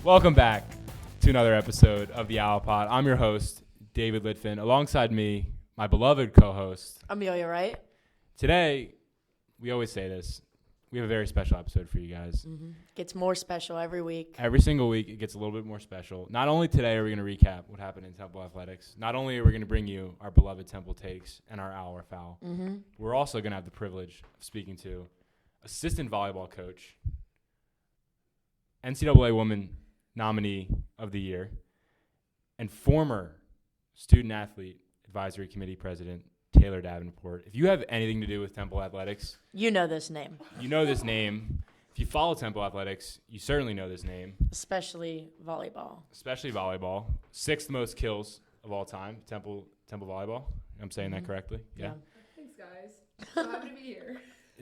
Welcome back to another episode of the Owl Pod. I'm your host, David Litfin. Alongside me, my beloved co-host, Amelia, right? Today, we always say this, we have a very special episode for you guys. Mm-hmm. Gets more special every week. Every single week, it gets a little bit more special. Not only today are we going to recap what happened in Temple Athletics, not only are we going to bring you our beloved Temple takes and our Owl or Foul, we're also going to have the privilege of speaking to assistant volleyball coach, NCAA Woman nominee of the year, and former student athlete advisory committee president, Taylor Davenport. If you have anything to do with Temple Athletics, you know this name. You know this name. If you follow Temple Athletics, you certainly know this name. Especially volleyball. Sixth most kills of all time, Temple volleyball. I'm saying that correctly? Yeah. Thanks, guys. So happy to be here.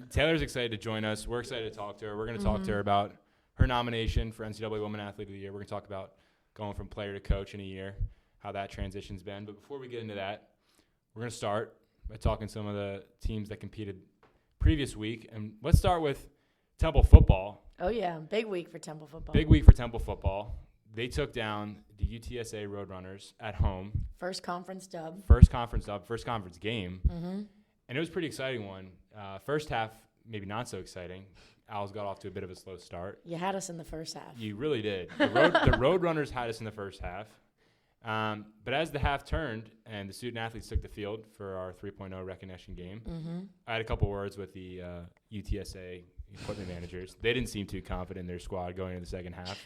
Taylor's excited to join us. We're excited to talk to her. We're going to talk to her about her nomination for NCAA Woman Athlete of the Year. We're going to talk about going from player to coach in a year, how that transition's been. But before we get into that, we're going to start by talking some of the teams that competed previous week. And let's start with Temple football. Oh, yeah. Big week for Temple football. Big week for Temple football. They took down the UTSA Roadrunners at home. First conference dub. First conference game. And it was a pretty exciting one. First half, maybe not so exciting. Owls got off to a bit of a slow start. You had us in the first half. You really did. The Roadrunners had us in the first half. But as the half turned and the student athletes took the field for our 3.0 recognition game, I had a couple words with the UTSA equipment managers. They didn't seem too confident in their squad going into the second half,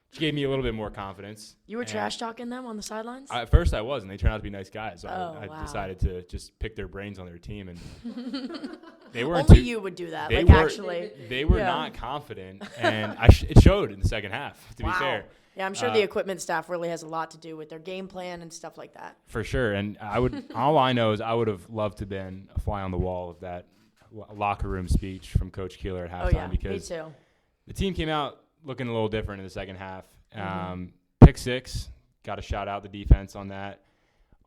which gave me a little bit more confidence. You were trash talking them on the sidelines? At first I was, and they turned out to be nice guys. So I decided to just pick their brains on their team. And they weren't Only you would do that, actually. They were not confident, and it showed in the second half, to be fair. Yeah, I'm sure the equipment staff really has a lot to do with their game plan and stuff like that. For sure. And all I know is I would have loved to have been a fly on the wall of that locker room speech from Coach Keeler at halftime. Because me too. The team came out looking a little different in the second half. Pick six, got to shout out the defense on that.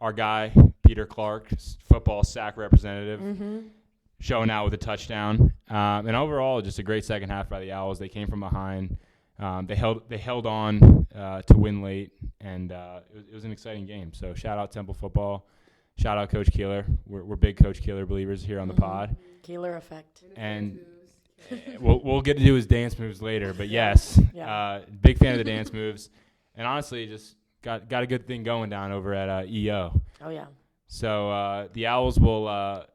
Our guy, Peter Clark, football SAAC representative, showing out with a touchdown. And overall, just a great second half by the Owls. They came from behind. They held on to win late, and it was an exciting game. So shout out Temple football, shout out Coach Keeler. We're big Coach Keeler believers here on the pod. Keeler effect. And we'll get to do his dance moves later, but yes, big fan of the dance moves, and honestly, just got a good thing going down over at EO. Oh yeah. So the Owls will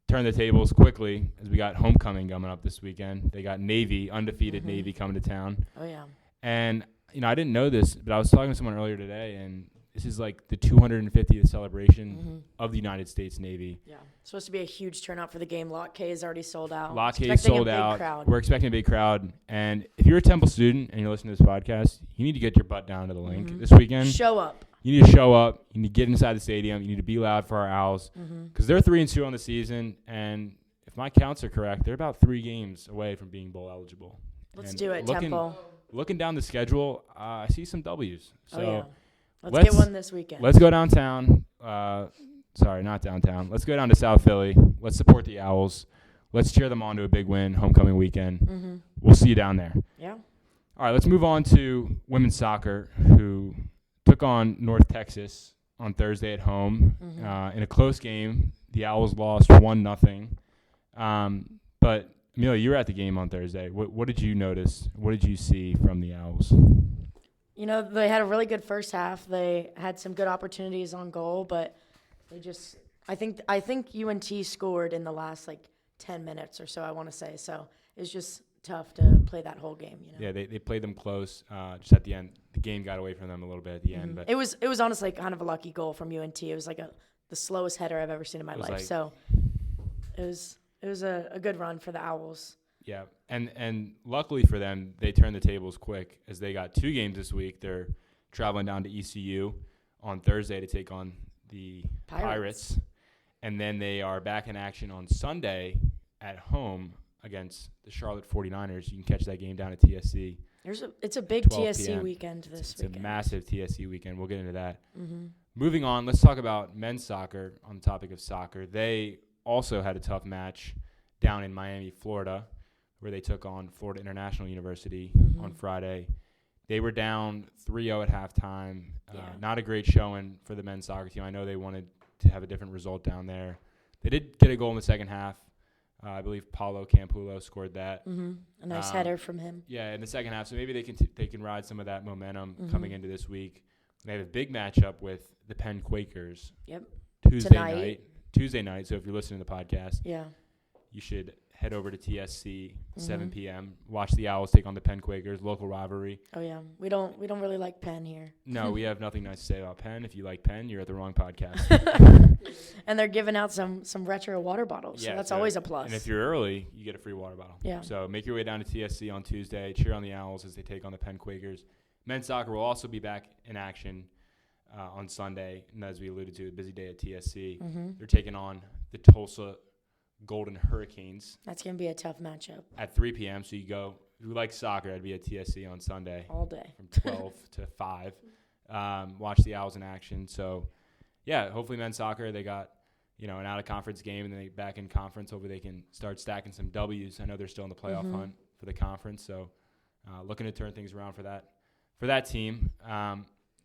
turn the tables quickly as we got homecoming coming up this weekend. They got Navy, undefeated Navy, coming to town. Oh, yeah. And, I didn't know this, but I was talking to someone earlier today, and this is like the 250th celebration of the United States Navy. Yeah. It's supposed to be a huge turnout for the game. Lot K is already sold out. Lot K is sold out. Crowd. We're expecting a big crowd. And if you're a Temple student and you're listening to this podcast, you need to get your butt down to the link this weekend. Show up. You need to show up. You need to get inside the stadium. You need to be loud for our Owls because they're 3-2 on the season, and if my counts are correct, they're about 3 games away from being bowl eligible. Let's do it, Temple. Looking down the schedule, I see some W's. So let's get one this weekend. Let's go downtown. Sorry, not downtown. Let's go down to South Philly. Let's support the Owls. Let's cheer them on to a big win homecoming weekend. We'll see you down there. Yeah. All right, let's move on to women's soccer, who took on North Texas on Thursday at home in a close game. The Owls lost 1-0. But, Amelia, you were at the game on Thursday. What did you notice? What did you see from the Owls? They had a really good first half. They had some good opportunities on goal, but they just – I think UNT scored in the last, 10 minutes or so, I want to say. So it was just tough to play that whole game. Yeah, they played them close. Just at the end, the game got away from them a little bit at the end. But it was honestly kind of a lucky goal from UNT. It was the slowest header I've ever seen in my life. So it was a good run for the Owls. Yeah, and luckily for them, they turned the tables quick as they got 2 games this week. They're traveling down to ECU on Thursday to take on the Pirates. And then they are back in action on Sunday at home against the Charlotte 49ers. You can catch that game down at TSC. It's a big TSC weekend this weekend. It's a massive TSC weekend. We'll get into that. Moving on, let's talk about men's soccer on the topic of soccer. They also had a tough match down in Miami, Florida, where they took on Florida International University on Friday. They were down 3-0 at halftime. Yeah. Not a great showing for the men's soccer team. I know they wanted to have a different result down there. They did get a goal in the second half. I believe Paulo Campulo scored that. Mm-hmm. A nice header from him. Yeah, in the second half. So maybe they can ride some of that momentum coming into this week. They have a big matchup with the Penn Quakers. Yep. Tuesday night. So if you're listening to the podcast, you should head over to TSC 7 p.m. Watch the Owls take on the Penn Quakers, local rivalry. Oh yeah, we don't really like Penn here. No, we have nothing nice to say about Penn. If you like Penn, you're at the wrong podcast. And they're giving out some retro water bottles, so that's always a plus. And if you're early, you get a free water bottle. Yeah. So make your way down to TSC on Tuesday. Cheer on the Owls as they take on the Penn Quakers. Men's soccer will also be back in action on Sunday, and as we alluded to, a busy day at TSC. They're taking on the Tulsa Golden Hurricanes. That's going to be a tough matchup. At 3 p.m., so if you like soccer, I'd be at TSC on Sunday. All day. From 12 to 5. Watch the Owls in action. So, yeah, hopefully men's soccer, they got, an out-of-conference game, and then they back in conference. Hopefully they can start stacking some W's. I know they're still in the playoff hunt for the conference, so looking to turn things around for that team.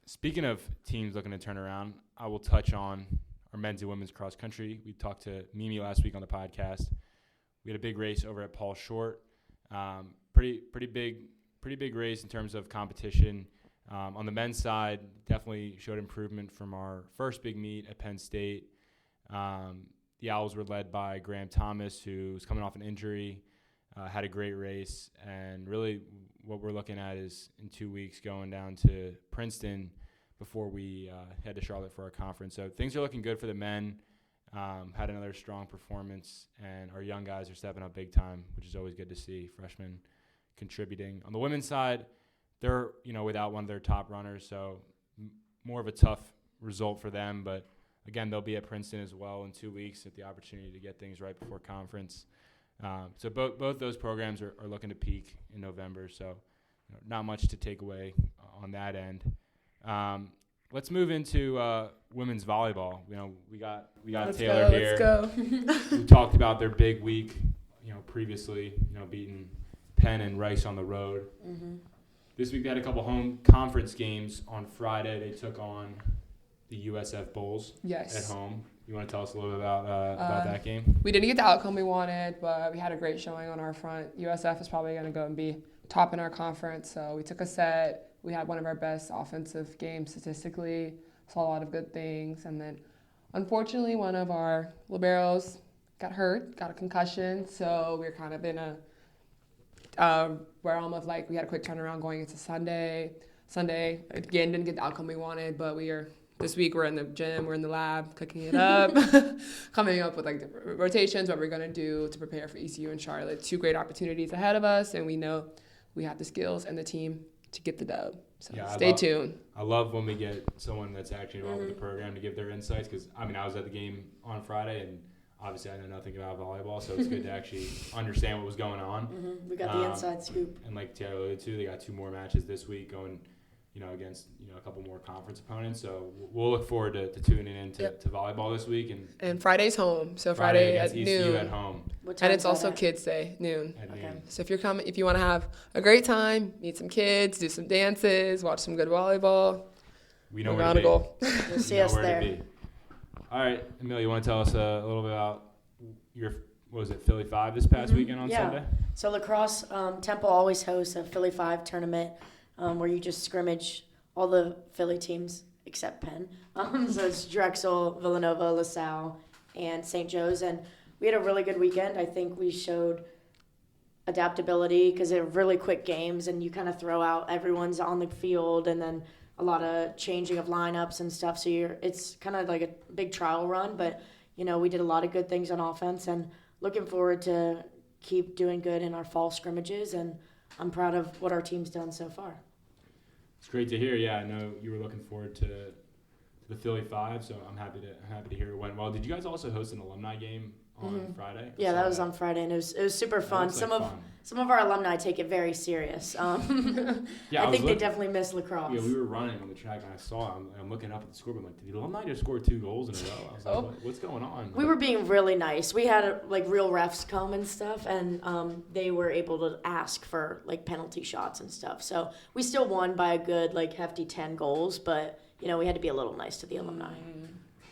Speaking of teams looking to turn around, I will touch on our men's and women's cross country. We talked to Mimi last week on the podcast. We had a big race over at Paul Short. Pretty big race in terms of competition. On the men's side, definitely showed improvement from our first big meet at Penn State. The Owls were led by Graham Thomas, who's coming off an injury, had a great race, and really what we're looking at is in 2 weeks going down to Princeton before we head to Charlotte for our conference. So things are looking good for the men. Had another strong performance, and our young guys are stepping up big time, which is always good to see, freshmen contributing. On the women's side, they're without one of their top runners, so more of a tough result for them. But, again, they'll be at Princeton as well in 2 weeks at the opportunity to get things right before conference. So both those programs are looking to peak in November, so not much to take away on that end. Let's move into women's volleyball. We got Taylor here. Let's go. We talked about their big week, previously, beating Penn and Rice on the road. This week they had a couple home conference games. On Friday they took on the USF Bulls at home. You want to tell us a little bit about that game? We didn't get the outcome we wanted, but we had a great showing on our front. USF is probably going to go and be top in our conference, so we took a set. We had one of our best offensive games statistically, saw a lot of good things, and then unfortunately one of our liberos got hurt, got a concussion, so we were kind of in a realm of we had a quick turnaround going into Sunday. Sunday, again, didn't get the outcome we wanted, but this week we're in the gym, we're in the lab, cooking it up, coming up with different rotations, what we're going to do to prepare for ECU and Charlotte. 2 great opportunities ahead of us, and we know we have the skills and the team to get the dub. So stay tuned. I love when we get someone that's actually involved with the program to give their insights, because, I was at the game on Friday, and obviously I know nothing about volleyball, so it's good to actually understand what was going on. We got the inside scoop. And like Taylor alluded to, they got 2 more matches this week going against a couple more conference opponents. So we'll look forward to tuning in to volleyball this week. And Friday's home. So Friday at ECU noon. at home. And it's also Kids Day, noon. At noon. So if you want to have a great time, meet some kids, do some dances, watch some good volleyball, we know where to go. You'll see us there. All right, Amelia, you want to tell us a little bit about your, Philly 5 this past weekend on Sunday? So lacrosse, Temple always hosts a Philly 5 tournament where you just scrimmage all the Philly teams except Penn. So it's Drexel, Villanova, LaSalle, and St. Joe's. And we had a really good weekend. I think we showed adaptability because they're really quick games, and you kind of throw out everyone's on the field, and then a lot of changing of lineups and stuff. So it's kind of like a big trial run, but we did a lot of good things on offense, and looking forward to keep doing good in our fall scrimmages, and I'm proud of what our team's done so far. It's great to hear. Yeah, I know you were looking forward to the Philly 5, so I'm happy to hear it went well. Did you guys also host an alumni game on Friday. Yeah, that was on Friday, and it was super fun. Some of our alumni take it very serious. I think they definitely miss lacrosse. Yeah, we were running on the track, and I saw him, and I'm looking up at the scoreboard. I'm like, did the alumni just score 2 goals in a row? I was like, what's going on? We were being really nice. We had real refs come and stuff, and they were able to ask for penalty shots and stuff. So we still won by a good hefty 10 goals, but we had to be a little nice to the alumni.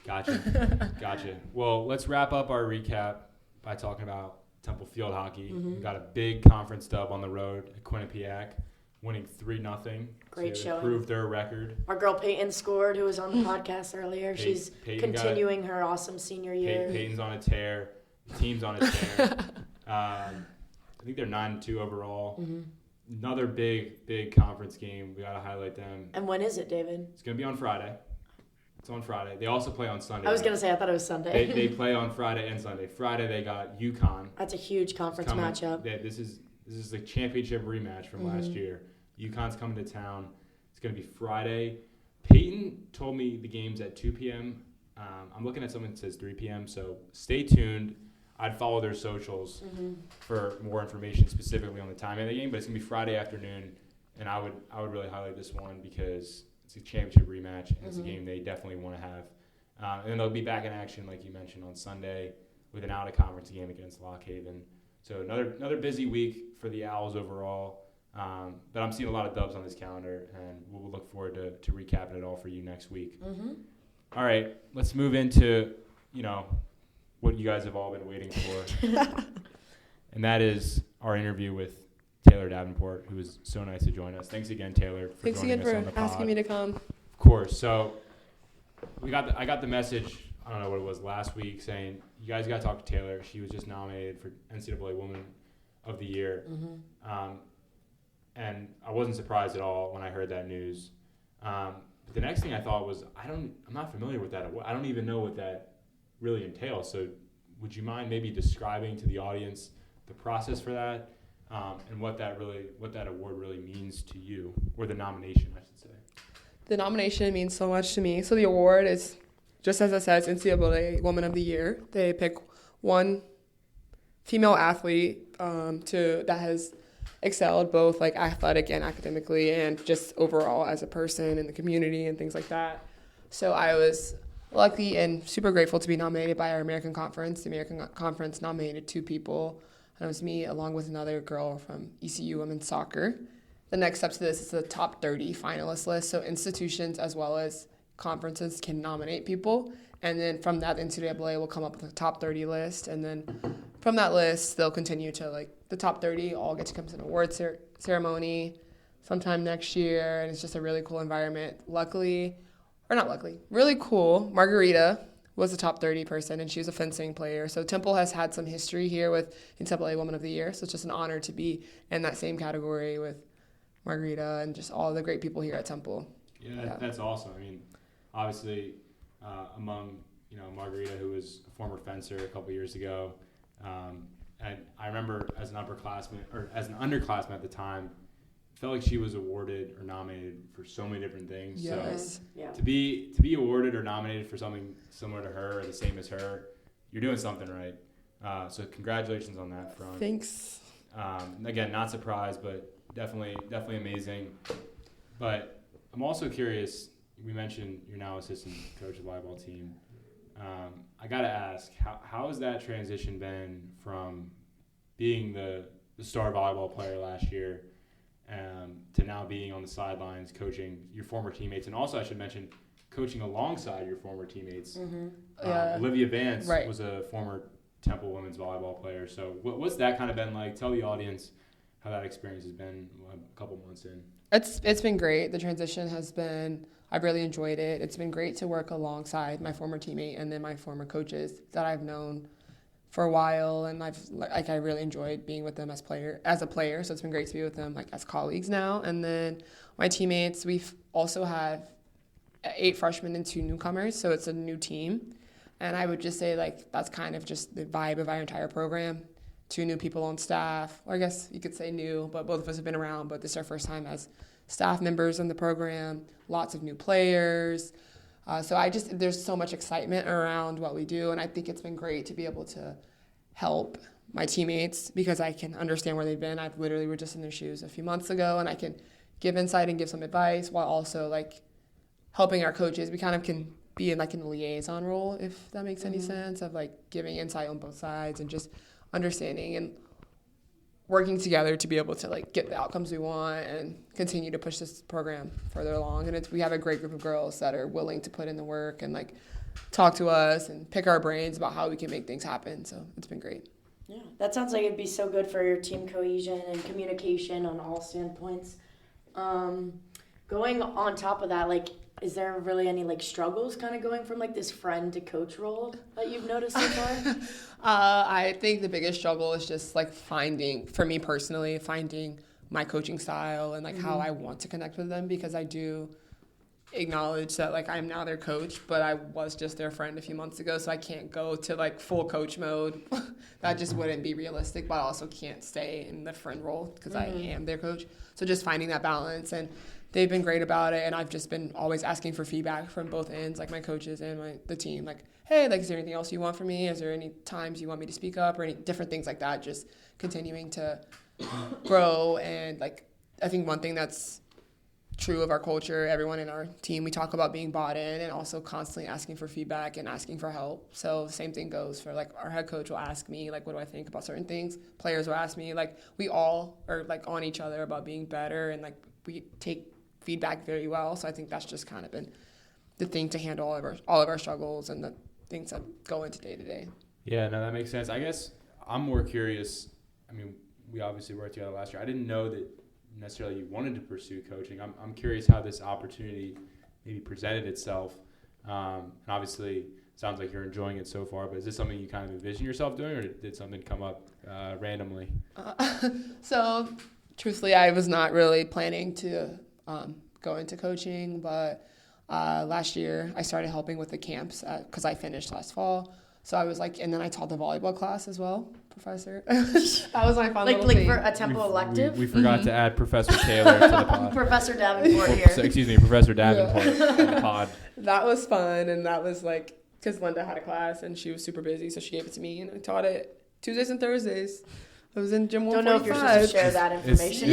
Gotcha. Well, let's wrap up our recap by talking about Temple field hockey. We got a big conference dub on the road at Quinnipiac, winning 3-0. Great to showing. Prove their record. Our girl Peyton scored, who was on the podcast earlier. She's continuing her awesome senior year. Peyton's on a tear. The team's on a tear. I think they're 9-2 overall. Another big conference game. We got to highlight them. And when is it, David? It's going to be on Friday. It's on Friday. They also play on Sunday. I was going to say, I thought it was Sunday. They play on Friday and Sunday. Friday, they got UConn. That's a huge conference matchup. This is the championship rematch from last year. UConn's coming to town. It's going to be Friday. Peyton told me the game's at 2 p.m. I'm looking at something that says 3 p.m., so stay tuned. I'd follow their socials for more information specifically on the timing of the game, but it's going to be Friday afternoon, and I would really highlight this one because it's a championship rematch, and it's a game they definitely want to have. And then they'll be back in action, like you mentioned, on Sunday with an out-of-conference game against Lock Haven. So another busy week for the Owls overall. But I'm seeing a lot of dubs on this calendar, and we'll look forward to recapping it all for you next week. All right, let's move into, what you guys have all been waiting for. And that is our interview with Taylor Davenport, who was so nice to join us. Thanks again, Taylor, for Thanks joining again us on the for pod. asking me to come. Of course. So I got the message, I don't know what it was, last week saying, you guys got to talk to Taylor. She was just nominated for NCAA Woman of the Year. And I wasn't surprised at all when I heard that news. But the next thing I thought was, I'm not familiar with that. I don't even know what that really entails. So would you mind maybe describing to the audience the process for that and what that award really means to you, or the nomination, I should say? The nomination means so much to me. So the award is, just as it says, NCAA Woman of the Year. They pick one female athlete that has excelled both athletic and academically, and just overall as a person in the community and things like that. So I was lucky and super grateful to be nominated by our American Conference. The American Conference nominated 2 people, and it was me along with another girl from ECU Women's Soccer. The next step to this is the top 30 finalist list. So institutions as well as conferences can nominate people, and then from that, NCAA will come up with a top 30 list, and then from that list, they'll continue to the top 30 all get to come to an award ceremony sometime next year, and it's just a really cool environment. Really cool. Margarita was a top 30 person, and she was a fencing player. So Temple has had some history here with NCAA Woman of the Year, so it's just an honor to be in that same category with Margarita and just all the great people here at Temple. Yeah. That's awesome. I mean, obviously, among Margarita, who was a former fencer a couple years ago, and I remember as an underclassman at the time, felt like she was awarded or nominated for so many different things. Yes. So to be awarded or nominated for something similar to her or the same as her, you're doing something right. So congratulations on that front. Thanks. Again, not surprised, but definitely amazing. But I'm also curious, we mentioned you're now assistant coach of the volleyball team. I got to ask, how has that transition been from being the star volleyball player last year to now being on the sidelines coaching your former teammates? And also, I should mention, coaching alongside your former teammates. Olivia Vance was a former Temple women's volleyball player. So what's that kind of been like? Tell the audience how that experience has been a couple months in. It's been great. The transition has been, I've really enjoyed it. It's been great to work alongside my former teammate and then my former coaches that I've known for a while, and I really enjoyed being with them as a player. So it's been great to be with them as colleagues now. And then my teammates, we've also have 8 freshmen and 2 newcomers, so it's a new team. And I would just say that's kind of just the vibe of our entire program. 2 new people on staff, or I guess you could say new, but both of us have been around, but this is our first time as staff members in the program, lots of new players. So there's so much excitement around what we do, and I think it's been great to be able to help my teammates because I can understand where they've been. I've literally were just in their shoes a few months ago, and I can give insight and give some advice while also like helping our coaches. We kind of can be in like in a liaison role, if that makes any sense, of like giving insight on both sides and just understanding and working together to be able to like get the outcomes we want and continue to push this program further along. And we have a great group of girls that are willing to put in the work and like talk to us and pick our brains about how we can make things happen. So it's been great. Yeah, that sounds like it'd be so good for your team cohesion and communication on all standpoints. Going on top of that, like, is there really any like struggles kind of going from like this friend to coach role that you've noticed so far? I think the biggest struggle is just like for me personally, finding my coaching style and like how I want to connect with them, because I do acknowledge that like I'm now their coach, but I was just their friend a few months ago, so I can't go to like full coach mode. That just wouldn't be realistic, but I also can't stay in the friend role because I am their coach. So just finding that balance, and they've been great about it, and I've just been always asking for feedback from both ends, like my coaches and the team, like, hey, like, is there anything else you want from me? Is there any times you want me to speak up or any different things like that? Just continuing to grow. And like, I think one thing that's true of our culture, everyone in our team, we talk about being bought in and also constantly asking for feedback and asking for help. So the same thing goes for like our head coach will ask me like, what do I think about certain things? Players will ask me, like, we all are like on each other about being better, and like we take feedback very well. So I think that's just kind of been the thing to handle all of our struggles and the things that go into day to day. Yeah, no, that makes sense. I guess I'm more curious. I mean, we obviously worked together last year. I didn't know that necessarily you wanted to pursue coaching. I'm curious how this opportunity maybe presented itself. And obviously, it sounds like you're enjoying it so far, but is this something you kind of envision yourself doing, or did something come up randomly? So, truthfully, I was not really planning to go into coaching, but last year I started helping with the camps because I finished last fall. So I was like, and then I taught the volleyball class as well, professor. That was my fun little thing. For a tempo elective? We forgot to add Professor Taylor to the pod. Professor Davenport So, here. excuse me, Professor Davenport to the pod. That was fun, and that was like, because Linda had a class and she was super busy, so she gave it to me, and I taught it Tuesdays and Thursdays. I was in gym 145. Don't know if you're supposed to share that information.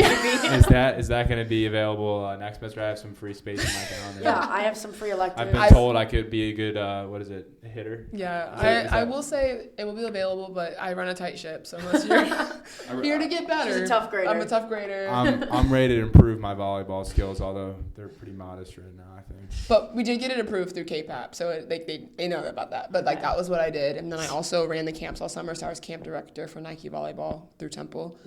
Is that going to be available next semester? I have some free space in my calendar. Yeah, I have some free electives. I've been told I could be a good, a hitter? Yeah, I will say it will be available, but I run a tight ship, so unless you're here to get better. She's a tough grader. I'm a tough grader. I'm ready to improve my volleyball skills, although they're pretty modest right now, I think. But we did get it approved through KPAP, so they know about that. But like that was what I did, and then I also ran the camps all summer, so I was camp director for Nike Volleyball through Temple,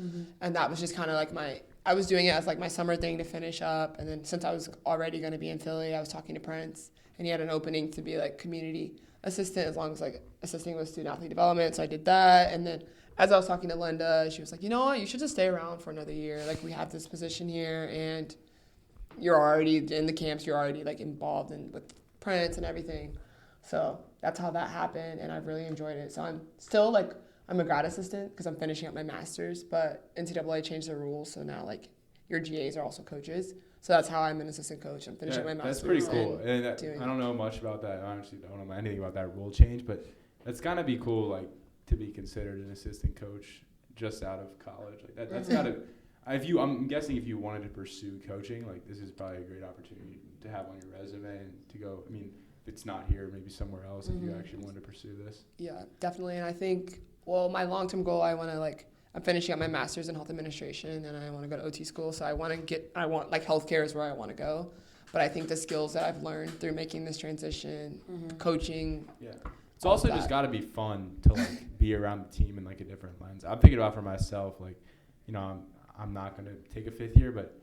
and that was just kind of like I was doing it as like my summer thing to finish up, and then since I was already going to be in Philly, I was talking to Prince, and he had an opening to be like community assistant as long as like assisting with student athlete development, so I did that. And then as I was talking to Linda, she was like, you know what, you should just stay around for another year. Like, we have this position here, and you're already in the camps, you're already like involved with Prince and everything. So that's how that happened, and I've really enjoyed it. So I'm still like, I'm a grad assistant because I'm finishing up my master's, but NCAA changed the rules, so now like your GAs are also coaches. So that's how I'm an assistant coach. I'm finishing my master's. That's pretty cool. And I don't know much about that. I honestly don't know anything about that rule change, but that's gotta be cool, like, to be considered an assistant coach just out of college. Like that's gotta. I'm guessing if you wanted to pursue coaching, like, this is probably a great opportunity to have on your resume and to go. I mean, if it's not here, maybe somewhere else. If you actually wanted to pursue this. Yeah, definitely. And I think, well, my long-term goal, I'm finishing up my master's in health administration, and I want to go to OT school. So I want like healthcare is where I want to go. But I think the skills that I've learned through making this transition, coaching. Yeah. It's also just got to be fun to like be around the team in like a different lens. I'm thinking about for myself, like, you know, I'm not going to take a fifth year, but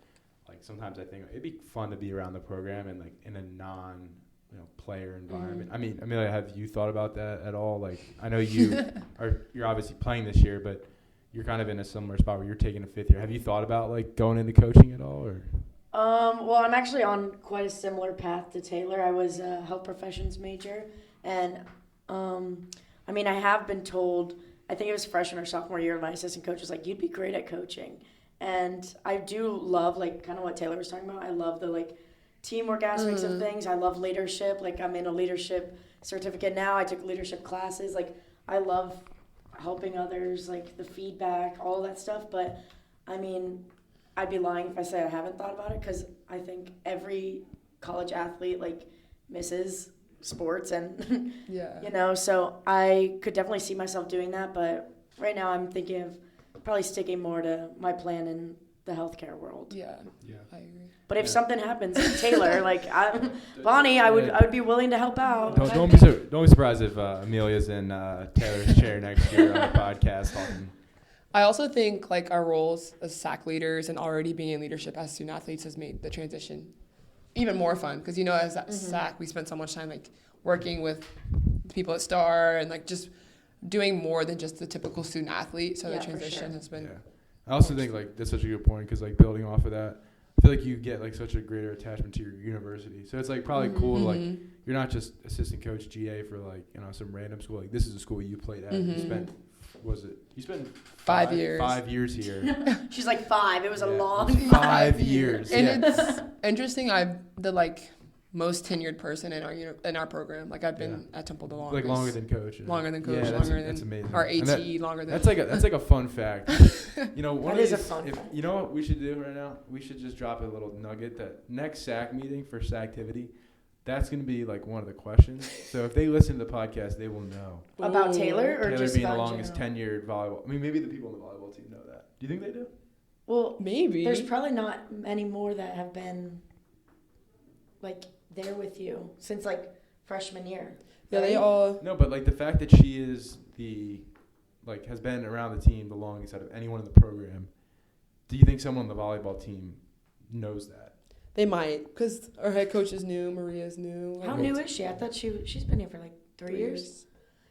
like sometimes I think it'd be fun to be around the program and like in a player environment. I mean, Amelia, have you thought about that at all? Like, I know you're obviously playing this year, but you're kind of in a similar spot where you're taking a fifth year. Have you thought about like going into coaching at all, or? Well, I'm actually on quite a similar path to Taylor. I was a health professions major, and I mean, I have been told, I think it was freshman or sophomore year, my assistant coach was like, you'd be great at coaching. And I do love, like, kind of what Taylor was talking about. I love the, like, teamwork aspects of things. I love leadership. Like, I'm in a leadership certificate now. I took leadership classes. Like, I love helping others, like the feedback, all that stuff. But I mean, I'd be lying if I say I haven't thought about it, because I think every college athlete like misses sports and Yeah. so I could definitely see myself doing that. But right now I'm thinking of probably sticking more to my plan in the healthcare world. Yeah. Yeah. I agree. But if something happens to Taylor, Bonnie, I would be willing to help out. Don't be surprised if Amelia's in Taylor's chair next year on the podcast talking. I also think like our roles as SAAC leaders and already being in leadership as student athletes has made the transition even more fun, because as SAAC we spent so much time like working with people at Star and like just doing more than just the typical student athlete. So the transition has been. Yeah. I also think like that's such a good point, because like building off of that, I feel like you get like such a greater attachment to your university. So it's like probably cool like you're not just assistant coach GA for like some random school. Like this is a school you played at. You spent you spent 5 years. 5 years here. She's like 5. It was a long 5 years. And it's interesting. I'm the like most tenured person in our program. Like I've been at Temple the longest. Like longer than coach. Longer than coach. Yeah, longer that's than amazing. our AT. That, longer than. That's like a fun fact. One That is of these, a fun fact. You know what we should do right now? We should just drop a little nugget that next SAAC meeting for SAACtivity, that's going to be like one of the questions. So if they listen to the podcast, they will know. About Taylor, or Taylor just being about the longest general? tenured volleyball. I mean, maybe the people on the volleyball team know that. Do you think they do? Well, Maybe. there's probably not many more that have been like there with you since like freshman year. Yeah, they right? all. No, but like the fact that she is has been around the team the longest out of anyone in the program. Do you think someone on the volleyball team knows that? They might, because our head coach is new. Maria's new. How new is she? I thought she's been here for like 3 years.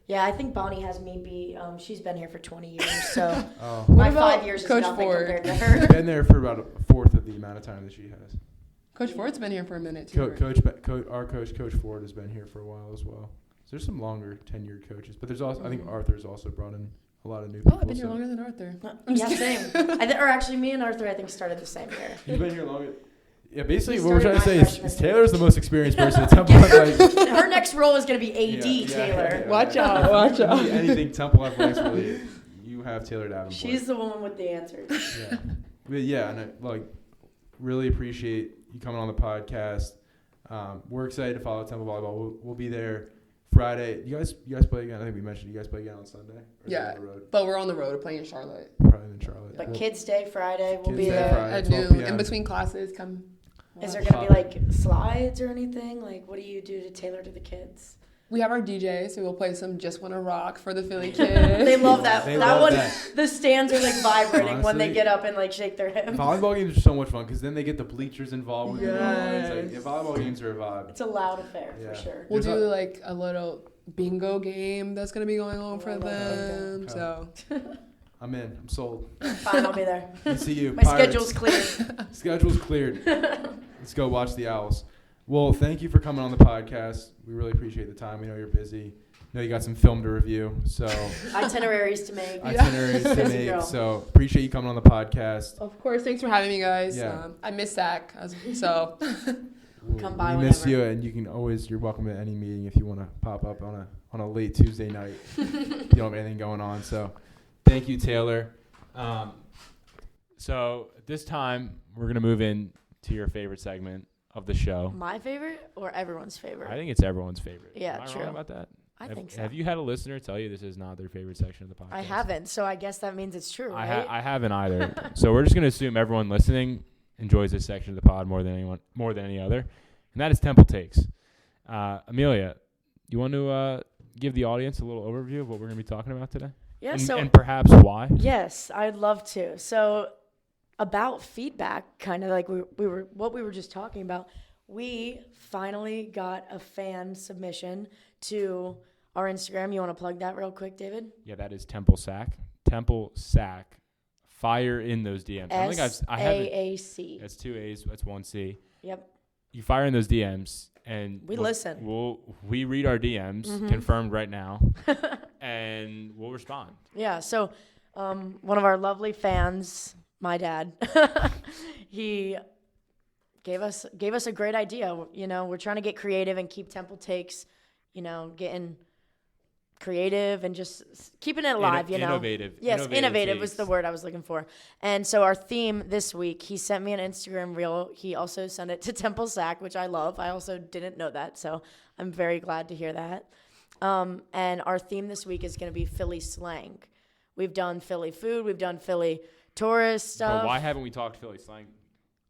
Yeah, I think Bonnie has me beat. She's been here for 20 years, so What my about 5 years is Coach nothing Ford? compared to her. Been there for about a fourth of the amount of time that she has. Coach Ford's been here for a minute too. Coach Ford has been here for a while as well. So there's some longer tenured coaches, but there's also I think Arthur's also brought in a lot of new people. Oh, I've been here longer than Arthur. Yeah, same. Or actually, me and Arthur, I think, started the same year. You've been here longer. Yeah, basically He what we're trying to say started is my freshman Taylor's the most experienced person at Temple. Her next role is going to be AD, Taylor. Watch out, watch out. Anything Temple Athletics related, you have Taylor Davenport. She's the woman with the answers. Yeah, but yeah, and I really appreciate you coming on the podcast. We're excited to follow Temple volleyball. We'll be there Friday. You guys play again. I think we mentioned you guys play again on Sunday. Or Yeah, on the road? but we're on the road. We're playing in Charlotte. Probably in Charlotte. But Kids Day Friday, we'll Kids be Day there. Friday, At 12 noon, p.m. in between classes, come. Is there watch. going to be like slides or anything? Like, what do you do to tailor to the kids? We have our DJ, so we'll play some "Just Wanna Rock" for the Philly kids. They love that. They That love one, that. the stands are like vibrating when they Honestly, get up and like shake their hips. Volleyball games are so much fun because then they get the bleachers involved with it. Yes. It's like, volleyball games are a vibe. It's a loud affair Yeah. for sure. We'll There's do like a little bingo game that's gonna be going on Oh, I for love them. bingo. So I'm in. I'm sold. Fine, I'll be there. Good to see you. My Pirates. schedule's clear. Schedule's cleared. Let's go watch the Owls. Well, thank you for coming on the podcast. We really appreciate the time. We know you're busy. Know you got some film to review, so Itineraries to make. itineraries to Busy make. girl. So appreciate you coming on the podcast. of course, thanks for having me, guys. Yeah. I miss SAAC, so Come by we miss whenever. you, and you're welcome to any meeting if you want to pop up on a late Tuesday night. If you don't have anything going on. So thank you, Taylor. So at this time we're gonna move in to your favorite segment of the show. My favorite or everyone's favorite? I think it's everyone's favorite. Yeah, Am I true. wrong about that? I think so. Have you had a listener tell you this is not their favorite section of the podcast? I haven't, so I guess that means it's true, right? I haven't either. So we're just gonna assume everyone listening enjoys this section of the pod more than any other, and that is Temple Takes. Amelia, you want to give the audience a little overview of what we're gonna be talking about today? Yeah, and perhaps why? Yes, I'd love to. So about feedback, kind of like we were just talking about, we finally got a fan submission to our Instagram. You want to plug that real quick, David? Yeah, that is Temple SAAC. Temple SAAC. Fire in those DMs. I don't think I haven't. SAAC. That's 2 A's. That's 1 C. Yep. You fire in those DMs, and We listen. We read our DMs, confirmed right now, and we'll respond. Yeah, so one of our lovely fans, my dad, he gave us a great idea. You know, we're trying to get creative and keep Temple Takes, getting creative and just keeping it alive, Innovative. Yes, innovative was takes. the word I was looking for. And so our theme this week, he sent me an Instagram reel. He also sent it to Temple SAAC, which I love. I also didn't know that, so I'm very glad to hear that. And our theme this week is going to be Philly slang. We've done Philly food. We've done Philly tourist stuff. But why haven't we talked Philly slang?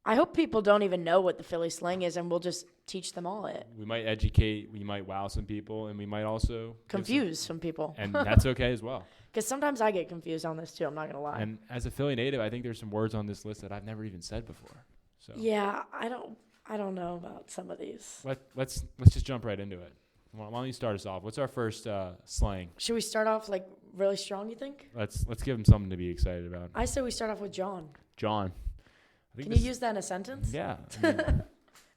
I hope people don't even know what the Philly slang is, and we'll just teach them all it. We might educate, we might wow some people, and we might also Confuse some people. And that's okay as well. Because sometimes I get confused on this too, I'm not going to lie. And as a Philly native, I think there's some words on this list that I've never even said before. So yeah, I don't know about some of these. let's just jump right into it. Why don't you start us off? What's our first slang? Should we start off like really strong, you think? Let's give them something to be excited about. I say we start off with John. John. I think Can you use that in a sentence? Yeah. I mean,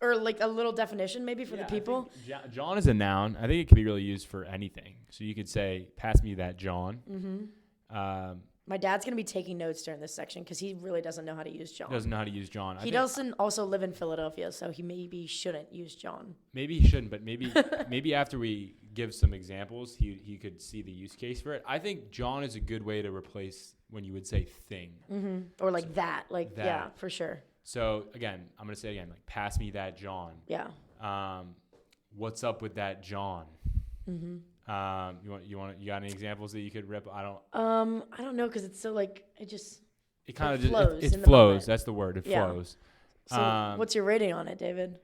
Or like a little definition maybe for the people? John is a noun. I think it can be really used for anything. So you could say, pass me that John. Mm-hmm. My dad's going to be taking notes during this section because he really doesn't know how to use John. Doesn't know how to use John. He doesn't also live in Philadelphia, so he maybe shouldn't use John. Maybe he shouldn't, but maybe after we give some examples, he could see the use case for it. I think John is a good way to replace when you would say thing. Mm-hmm. Or like that. Like, that. Yeah, for sure. So, again, I'm going to say it again, like, pass me that John. Yeah. What's up with that John? Mm-hmm. You got any examples that you could rip? I don't know because it's so like it kind of flows. It flows. That's the word. It flows. So what's your rating on it, David?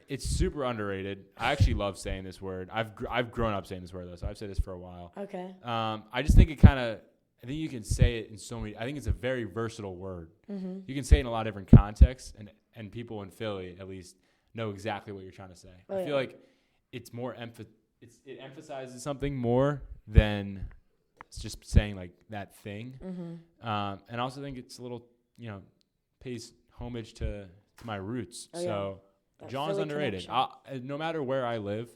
It's super underrated. I actually love saying this word. I've grown up saying this word though, so I've said this for a while. Okay. I just think I think you can say it in so many. I think it's a very versatile word. Mm-hmm. You can say it in a lot of different contexts, and people in Philly at least know exactly what you're trying to say. I feel like it's more it emphasizes something more than it's just saying like that thing. Mm-hmm. And I also think it's a little, pays homage to my roots. Oh, so yeah. John is underrated. No matter where I live,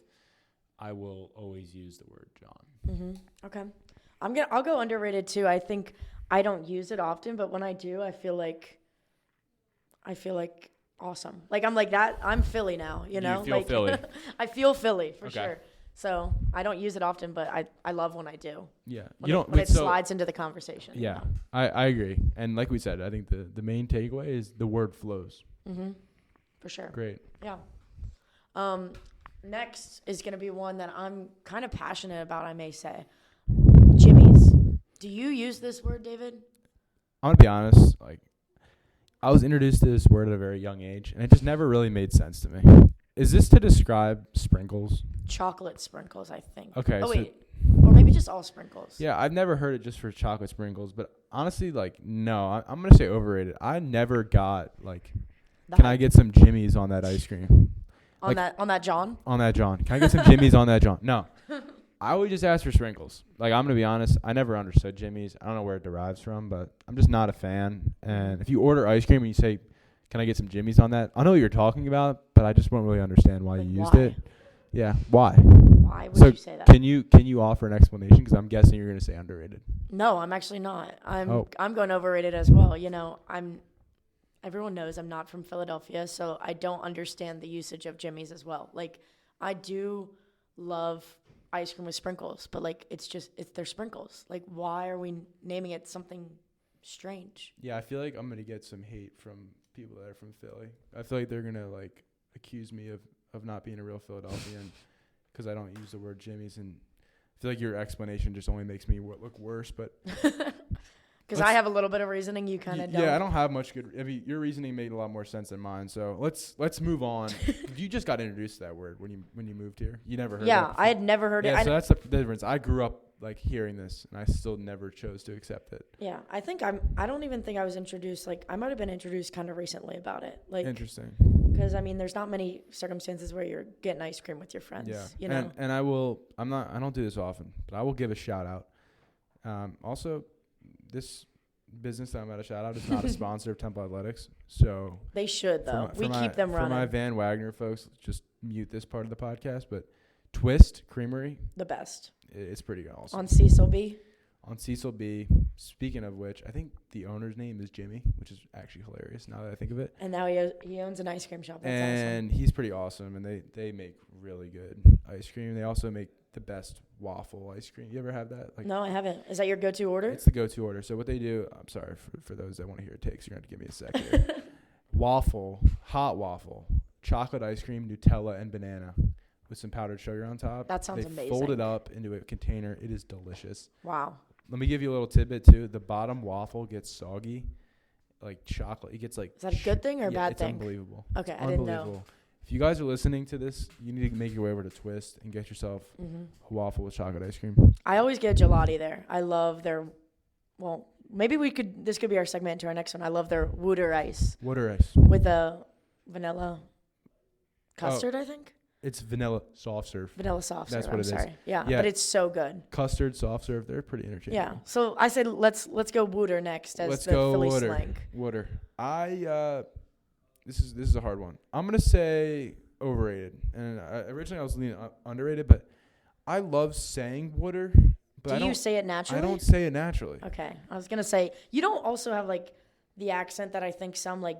I will always use the word John. Mm-hmm. Okay. I'll go underrated too. I think I don't use it often, but when I do, I feel like awesome. Like I'm like that. I'm Philly now, you know? You feel like, Philly. I feel Philly for Okay. sure. So I don't use it often, but I love when I do. Yeah. When it slides into the conversation. Yeah, I agree. And like we said, I think the main takeaway is the word flows. Mm-hmm. For sure. Great. Yeah. Next is going to be one that I'm kind of passionate about, I may say. Jimmy's. Do you use this word, David? I'm going to be honest, like, I was introduced to this word at a very young age, and it just never really made sense to me. Is this to describe sprinkles? Chocolate sprinkles, I think. Okay. Oh, wait. Or maybe just all sprinkles. Yeah, I've never heard it just for chocolate sprinkles, but honestly, like, no, I'm going to say overrated. I never got, like, can I get some Jimmy's on that ice cream? On that John? On that John. Can I get some Jimmy's on that John? No. I would just ask for sprinkles. Like, I'm going to be honest, I never understood Jimmy's. I don't know where it derives from, but I'm just not a fan. And if you order ice cream and you say, can I get some Jimmy's on that? I know what you're talking about, but I just won't really understand why you used it. Yeah, why? Why would you say that? Can you offer an explanation? Because I'm guessing you're going to say underrated. No, I'm actually not. I'm going overrated as well. Everyone knows I'm not from Philadelphia, so I don't understand the usage of Jimmy's as well. Like, I do love ice cream with sprinkles, but like they're sprinkles. Like, why are we naming it something strange? Yeah, I feel like I'm going to get some hate from people that are from Philly. I feel like they're going to like accuse me of not being a real Philadelphian because I don't use the word Jimmy's, and I feel like your explanation just only makes me look worse, but because I have a little bit of reasoning, you kind of don't. Yeah, I don't have much good. I mean, your reasoning made a lot more sense than mine. So let's move on. You just got introduced to that word when you moved here. You never heard. Yeah, I had never heard it. Yeah, so that's the difference. I grew up like hearing this, and I still never chose to accept it. Yeah, I don't even think I was introduced. Like, I might have been introduced kind of recently about it. Like, interesting. Because I mean, there's not many circumstances where you're getting ice cream with your friends. Yeah, you know. And I don't do this often, but I will give a shout out. Also, this business that I'm about to shout out is not a sponsor of Temple Athletics, so they should though. We keep them running. For my Van Wagner folks, just mute this part of the podcast. But Twist Creamery, the best. It's pretty awesome. On Cecil B. On Cecil B. Speaking of which, I think the owner's name is Jimmy, which is actually hilarious now that I think of it. And now he owns an ice cream shop. That's and awesome. He's pretty awesome, and they make really good ice cream. They also make the best waffle ice cream. You ever have that? Like, No, I haven't. Is that your go-to order? it's the go-to order. So what they do, I'm sorry for those that want to hear it takes, you're going to give me a sec here. Waffle, hot waffle, chocolate ice cream, Nutella, and banana with some powdered sugar on top. That sounds they amazing. fold it up into a container. It is delicious. Wow. Let me give you a little tidbit, too. The bottom waffle gets soggy, like chocolate. It gets like... Is that a good thing or a bad it's thing? Unbelievable. Okay, It's I didn't know. unbelievable. If you guys are listening to this, you need to make your way over to Twist and get yourself a waffle with chocolate ice cream. I always get gelati there. I love their, well, maybe this could be our segment to our next one. I love their Wooder ice Water ice. with a vanilla custard, I think. It's vanilla soft serve. Vanilla soft serve. That's what I'm it is. sorry. Yeah, Yeah. but it's so good. Custard, soft serve, they're pretty interchangeable. Yeah. So I said let's go Wooder next as Let's the go Philly Water. slang. Water. This is a hard one. I'm gonna say overrated. And originally I was leaning underrated, but I love saying water. But Do you say it naturally? I don't say it naturally. Okay. I was gonna say you don't also have like the accent that I think some like.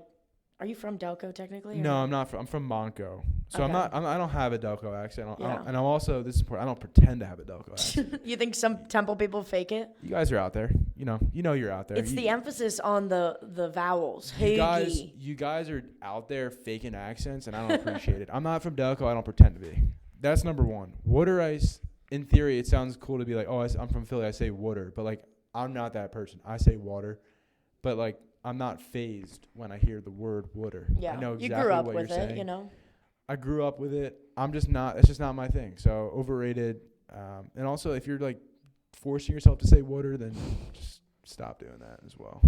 Are you from Delco technically? Or No, I'm not. I'm from Monco, so Okay. I don't have a Delco accent. Yeah. And I'm also, this is important, I don't pretend to have a Delco accent. You think some Temple people fake it? You guys are out there. You know you're out there. It's the emphasis on the vowels. You guys are out there faking accents, and I don't appreciate it. I'm not from Delco. I don't pretend to be. That's number one. Water ice. In theory, it sounds cool to be like, oh, I'm from Philly. I say water, but like I'm not that person. I say water, but like. I'm not phased when I hear the word water. Yeah, I know exactly you grew up what with you're it, saying. you know. I grew up with it. I'm just not. It's just not my thing. So overrated. And also, if you're like forcing yourself to say water, then just stop doing that as well.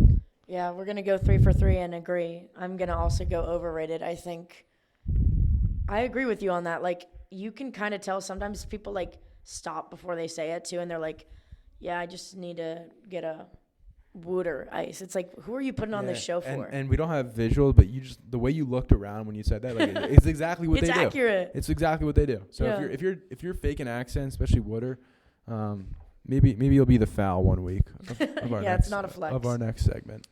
Yeah, we're gonna go 3 for 3 and agree. I'm gonna also go overrated. I think I agree with you on that. Like you can kind of tell sometimes people like stop before they say it too, and they're like, "Yeah, I just need to get a." Wooder ice. It's like, who are you putting on this show for? And we don't have visuals, but you just the way you looked around when you said that, like it's exactly what it's they do. accurate. It's exactly what they do. So Yeah. if you're faking accents, especially Wooder, maybe you'll be the foul one week. Of our Yeah, next, it's not a flex. of our next segment.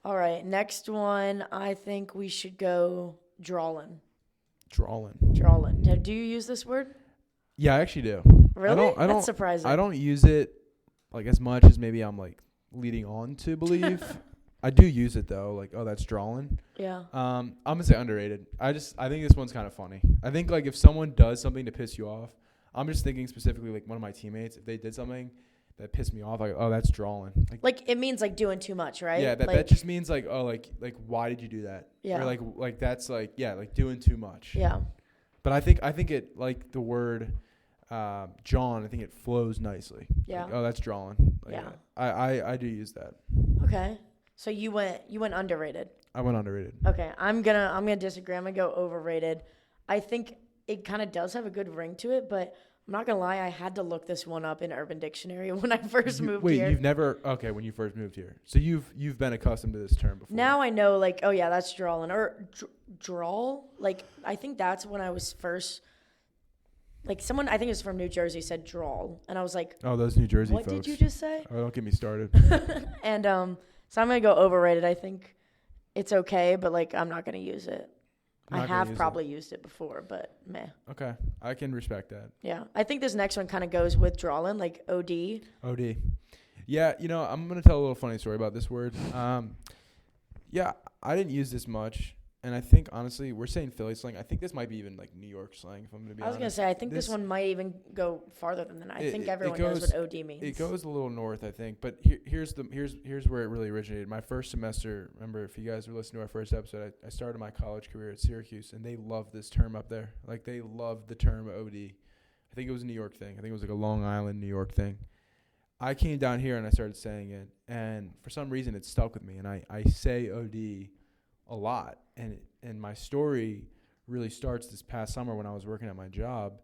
All right, next one. I think we should go drawlin. Drawlin. Do you use this word? Yeah, I actually do. Really? I don't. That's surprising. I don't use it like as much as maybe I'm like leading on to believe. I do use it though. Like, oh, that's drawing. Yeah. I'm gonna say underrated. I think this one's kind of funny. I think like if someone does something to piss you off, I'm just thinking specifically like one of my teammates. If they did something that pissed me off, like, oh, that's drawing. Like it means like doing too much, right? Yeah, that just means like, oh, like why did you do that? Yeah. Or like that's like, yeah, like doing too much. Yeah. But I think it, like the word John, I think it flows nicely. Yeah. Like, oh, that's drawing. Like, Yeah. I do use that. Okay. So you went underrated. I went underrated. Okay. I'm gonna disagree. I'm gonna go overrated. I think it kind of does have a good ring to it, but I'm not gonna lie, I had to look this one up in Urban Dictionary when I first moved here. Wait, you've never when you first moved here. So you've been accustomed to this term before. Now I know, like, oh yeah, that's drawing or drawl. Like, I think that's when I was first. Like someone, I think it was from New Jersey, said drawl, and I was like, oh, those New Jersey "What folks. did you just say?" Oh, don't get me started. And so I'm gonna go overrated. I think it's okay, but like I'm not gonna use it. I have probably used it before, but meh. Okay, I can respect that. Yeah, I think this next one kind of goes with drawing, like OD. OD. Yeah, I'm gonna tell a little funny story about this word. Yeah, I didn't use this much, and I think honestly, we're saying Philly slang. I think this might be even like New York slang. If I'm gonna be honest. I was gonna say I think this one might even go farther than that. I think everyone knows what OD means. It goes a little north, I think. But here's where it really originated. My first semester. Remember, if you guys were listening to our first episode, I started my college career at Syracuse, and they love this term up there. Like they love the term OD. I think it was a New York thing. I think it was like a Long Island, New York thing. I came down here and I started saying it, and for some reason it stuck with me, and I say OD a lot. And my story really starts this past summer when I was working at my job,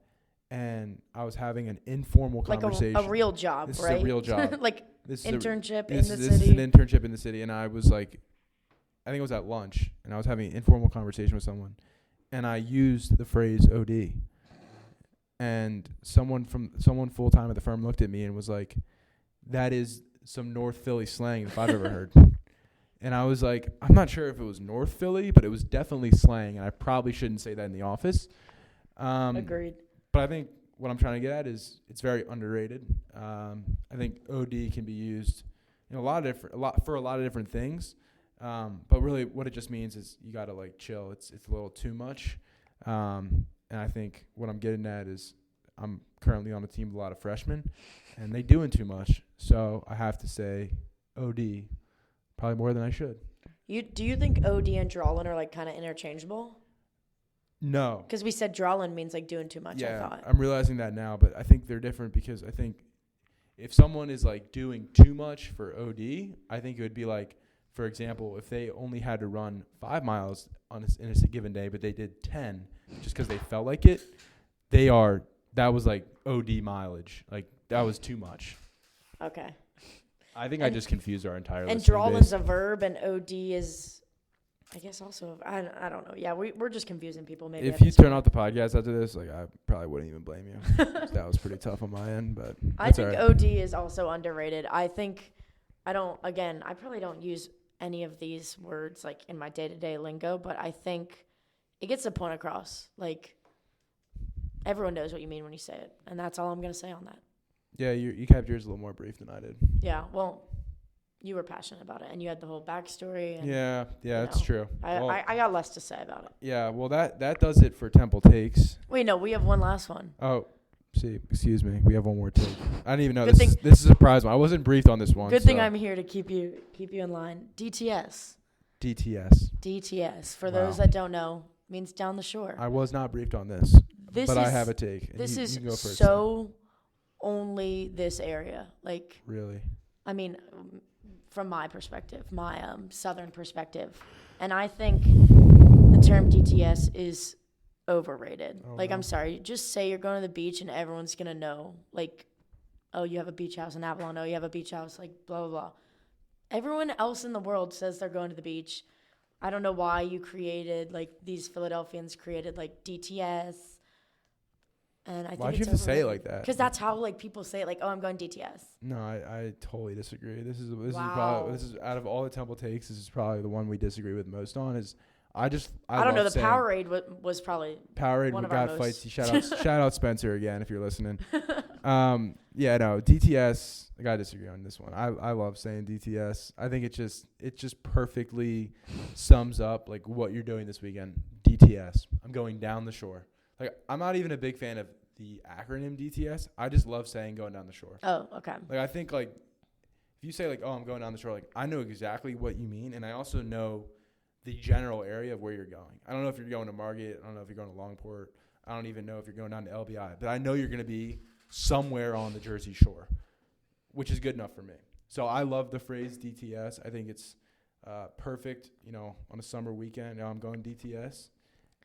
and I was having an informal conversation. Like a real job, this right? This is a real job. Like this internship is in the This is city. an internship in the city, and I was like, I think it was at lunch, and I was having an informal conversation with someone, and I used the phrase OD. And someone full-time at the firm looked at me and was like, that is some North Philly slang if I've ever heard. And I was like, I'm not sure if it was North Philly, but it was definitely slang, and I probably shouldn't say that in the office. Agreed. But I think what I'm trying to get at is it's very underrated. I think OD can be used in a lot of different things. But really what it just means is you got to like chill. It's a little too much. And I think what I'm getting at is I'm currently on a team with a lot of freshmen and they doing too much. So I have to say OD probably more than I should. Do you think OD and drawlin are like kind of interchangeable? No. Because we said drawlin means like doing too much, I thought. I'm realizing that now, but I think they're different because I think if someone is like doing too much for OD, I think it would be like, for example, if they only had to run 5 miles in a given day, but they did 10 just because they felt like it, that was like OD mileage. Like that was too much. Okay. I think I just confused our entire And listening drawlin's base. a verb and OD is, I guess also, I don't know. Yeah, we're just confusing people maybe. If you turn off the podcast after this, like I probably wouldn't even blame you. That was pretty tough on my end, but I think OD is also underrated. I probably don't use any of these words like in my day-to-day lingo, but I think it gets the point across. Like everyone knows what you mean when you say it, and that's all I'm going to say on that. Yeah, you kept yours a little more brief than I did. Yeah, well, you were passionate about it, and you had the whole backstory. And, Yeah, that's true. I got less to say about it. Yeah, well, that does it for Temple Takes. Wait, no, we have one last one. Oh, excuse me. We have one more take. I didn't even know Good this is a surprise one. I wasn't briefed on this one. Good thing I'm here to keep you in line. DTS. DTS. For those that don't know, means down the shore. I was not briefed on this, but I have a take. This is you can go first, so only this area. Like, really? I mean, from my perspective, my southern perspective, and I think the term DTS is overrated. I'm sorry, just say you're going to the beach and everyone's gonna know. Like, oh, you have a beach house in Avalon. Oh, you have a beach house. Like, blah blah blah. Everyone else in the world says they're going to the beach. I don't know why you created these Philadelphians created DTS. And I think why'd you have to say it like that? Because that's how people say it. Like, oh, I'm going DTS. No, I totally disagree. This is Wow. this is out of all the Temple Takes, this is probably the one we disagree with most on. I don't know. The Powerade was probably Powerade. one We of our got most. fights. Shout out Spencer again if you're listening. DTS. I gotta disagree on this one. I love saying DTS. I think it just perfectly sums up like what you're doing this weekend. DTS. I'm going down the shore. Like, I'm not even a big fan of the acronym DTS. I just love saying going down the shore. Oh, okay. Like, I think, if you say, oh, I'm going down the shore, I know exactly what you mean, and I also know the general area of where you're going. I don't know if you're going to Margate. I don't know if you're going to Longport. I don't even know if you're going down to LBI. But I know you're going to be somewhere on the Jersey Shore, which is good enough for me. So I love the phrase DTS. I think it's perfect, on a summer weekend. I'm going DTS.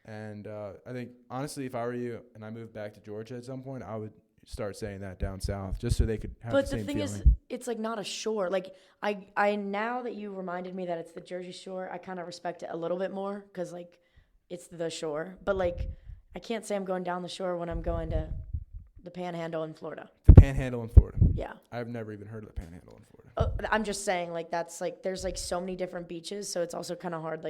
And I think, honestly, if I were you and I moved back to Georgia at some point, I would start saying that down south just so they could have the same feeling. But the thing is, it's not a shore. Like, I now that you reminded me that it's the Jersey Shore, I kind of respect it a little bit more because, it's the shore. But, I can't say I'm going down the shore when I'm going to the Panhandle in Florida. The Panhandle in Florida. Yeah. I've never even heard of the Panhandle in Florida. Oh, I'm just saying, that's, there's, so many different beaches, so it's also kind of hard,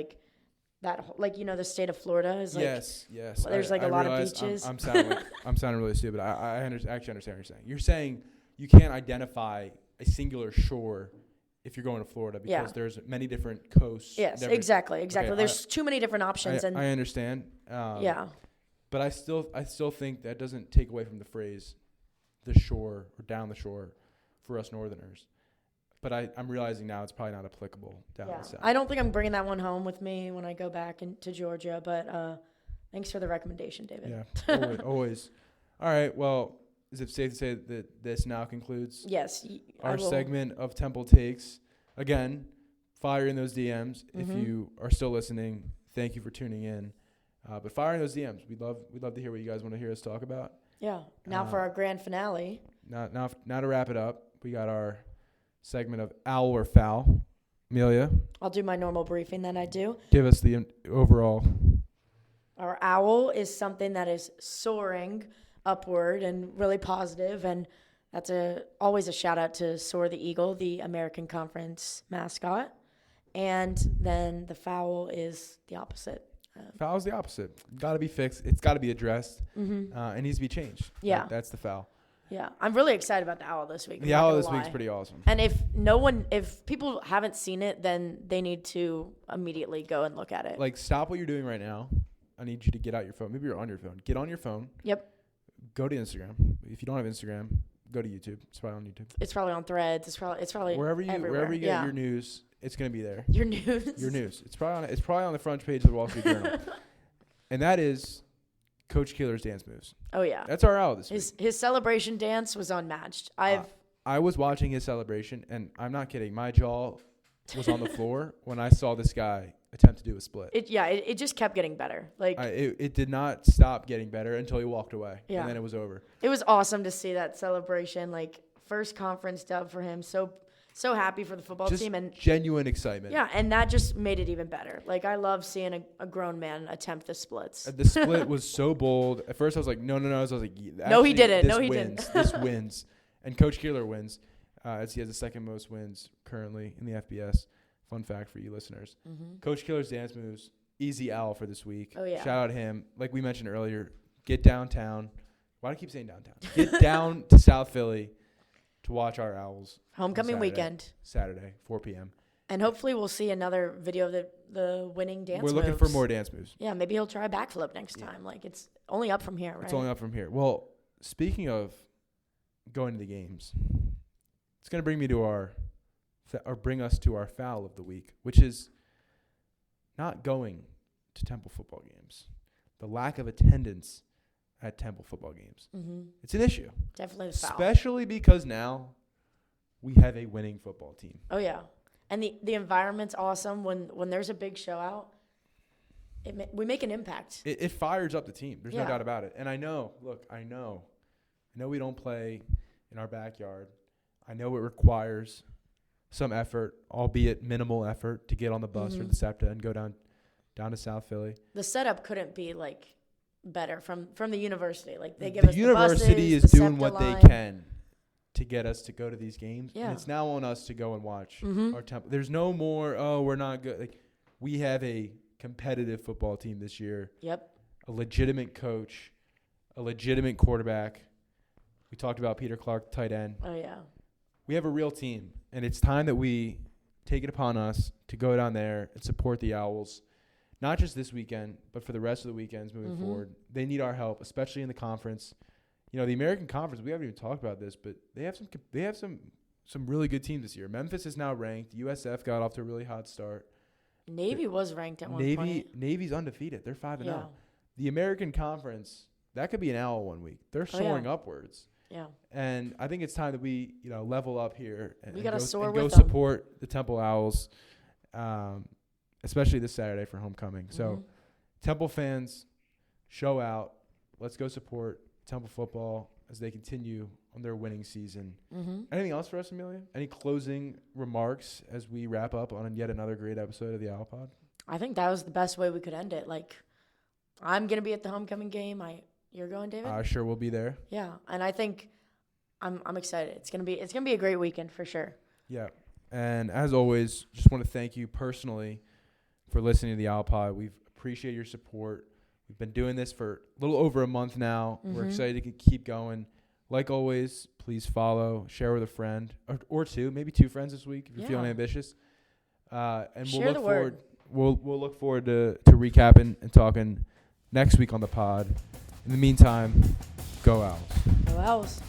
that the state of Florida is yes. There's a lot of beaches. I'm sounding really stupid. I actually understand what you're saying. You're saying you can't identify a singular shore if you're going to Florida because there's many different coasts. Yes, exactly. Okay, there's too many different options. I understand. But I still think that doesn't take away from the phrase the shore or down the shore for us Northerners. But I'm realizing now it's probably not applicable down the south. I don't think I'm bringing that one home with me when I go back to Georgia, but thanks for the recommendation, David. Yeah, always. All right, well, is it safe to say that this now concludes our segment of Temple Takes? Again, fire in those DMs. Mm-hmm. If you are still listening, thank you for tuning in. But fire in those DMs. We'd love to hear what you guys want to hear us talk about. Yeah, now for our grand finale. Now to wrap it up, we got our segment of Owl or Foul. Amelia? I'll do my normal briefing that I do. Give us the overall. Our owl is something that is soaring upward and really positive, and that's always a shout out to Soar the Eagle, the American Conference mascot. And then the foul is the opposite. Foul is the opposite. Got to be fixed. It's got to be addressed. It needs to be changed. Yeah. That's the foul. Yeah, I'm really excited about the owl this week. The owl this week's pretty awesome. And if people haven't seen it, then they need to immediately go and look at it. Like, stop what you're doing right now. I need you to get out your phone. Maybe you're on your phone. Get on your phone. Yep. Go to Instagram. If you don't have Instagram, go to YouTube. It's probably on YouTube. It's probably on Threads. It's probably wherever you get yeah. your news, it's gonna be there. Your news. Your news. It's probably on the front page of the Wall Street Journal. And that is Coach Keeler's dance moves. Oh yeah. That's our owl this week. His celebration dance was unmatched. I was watching his celebration, and I'm not kidding. My jaw was on the floor when I saw this guy attempt to do a split. It just kept getting better. Like it did not stop getting better until he walked away. Yeah. And then it was over. It was awesome to see that celebration. Like, first conference dub for him. So happy for the football Just team, and genuine excitement. yeah, and that just made it even better. Like, I love seeing a grown man attempt the splits. The split was so bold. At first, I was like, no. I was like, no, he didn't. This No, he wins. didn't. This wins. And Coach Keeler wins, as he has the second most wins currently in the FBS. Fun fact for you listeners. Coach Keeler's dance moves, easy owl for this week. Oh, yeah. Shout out him. Like we mentioned earlier, get downtown. Why do I keep saying downtown? Get down to South Philly to watch our Owls. Homecoming weekend. Saturday, 4 p.m. And hopefully we'll see another video of the winning dance moves. We're looking for more dance moves. Yeah, maybe he'll try a backflip next time. Like, it's only up from here, right? It's only up from here. Well, speaking of going to the games, it's going to bring me to bring us to our foul of the week, which is not going to Temple football games. The lack of attendance at Temple football games. It's an issue. Definitely the foul. Especially because now we have a winning football team. Oh, yeah. And the environment's awesome. When there's a big show out, we make an impact. It fires up the team. There's no Yeah. doubt about it. And I know we don't play in our backyard. I know it requires some effort, albeit minimal effort, to get on the bus or the SEPTA and go down to South Philly. The setup couldn't be, like, better from the university. Like, they give The us university the buses, is the doing SEPTA what line. they can to get us to go to these games. Yeah. And it's now on us to go and watch our Temple. There's no more, we're not good. Like, we have a competitive football team this year. Yep. A legitimate coach, a legitimate quarterback. We talked about Peter Clark, tight end. Oh, yeah. We have a real team, and it's time that we take it upon us to go down there and support the Owls, not just this weekend, but for the rest of the weekends moving forward. They need our help, especially in the conference. You know, the American Conference, we haven't even talked about this, but they have some really good teams this year. Memphis is now ranked. USF got off to a really hot start. Navy was ranked at one point. Navy's undefeated. They're 5-0. Yeah. The American Conference, that could be an Owl one week. They're soaring upwards. Yeah. And I think it's time that we, level up here and gotta soar go with them. support the Temple Owls, especially this Saturday for homecoming. So, Temple fans, show out. Let's go support Temple football as they continue on their winning season. Anything else for us, Amelia? Any closing remarks as we wrap up on yet another great episode of the Owl Pod? I think that was the best way we could end it. Like, I'm going to be at the homecoming game. You're going, David? Sure, we'll be there. Yeah, and I think I'm excited. It's gonna be a great weekend for sure. Yeah, and as always, just want to thank you personally for listening to the Owl Pod. We appreciate your support. We've been doing this for a little over a month now. We're excited to keep going. Like always, please follow, share with a friend or two, maybe two friends this week if you're feeling ambitious. And Share the word. We'll look forward to recapping and talking next week on the pod. In the meantime, go Owls. Go Owls.